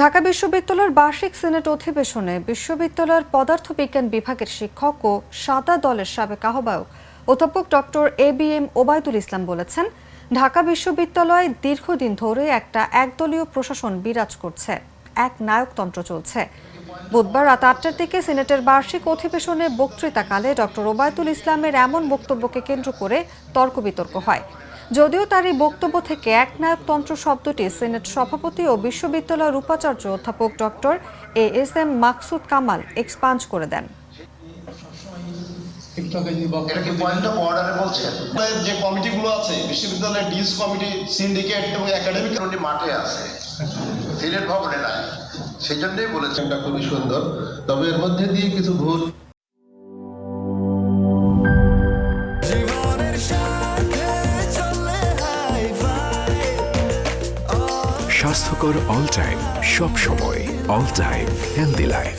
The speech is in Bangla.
ঢাকা বিশ্ববিদ্যালয়ের বার্ষিক সিনেট অধিবেশনে বিশ্ববিদ্যালয়ের পদার্থবিজ্ঞান বিভাগের শিক্ষক ও সাদা দলের সাবেক আহ্বায়ক অধ্যাপক ডক্টর এবিএম ওবায়দুল ইসলাম বলেছেন, ঢাকা বিশ্ববিদ্যালয়ে দীর্ঘদিন ধরে একটা একদলীয় প্রশাসন বিরাজ করছে, এক নায়কতন্ত্র চলছে। বুধবার রাত ৮টার দিকে সিনেটের বার্ষিক অধিবেশনে বক্তৃতাকালে ডক্টর ওবায়দুল ইসলামের এমন বক্তব্যকে কেন্দ্র করে তর্ক বিতর্ক হয়। যদিও তার এই বক্তব্য থেকে একনায়কতন্ত্র শব্দটি সিনেট সভাপতি ও বিশ্ববিদ্যালয়ের উপাচার্য অধ্যাপক doctor ASM Maksud Kamal expunge করে দেন। যে কমিটিগুলো আছে বিশ্ববিদ্যালয়ের ডিস কমিটি, সিন্ডিকেট এবং একাডেমিক কমিটি মাঠে আছে, সিনেট ভবনে নাই। সেই জন্যই বলেছেন এটা খুবই সুন্দর, তবে এর মধ্যে দিয়ে কিছু ভুল। স্বাস্থ্যকর অল টাইম, সব সময় অল টাইম হেলদি লাইফ।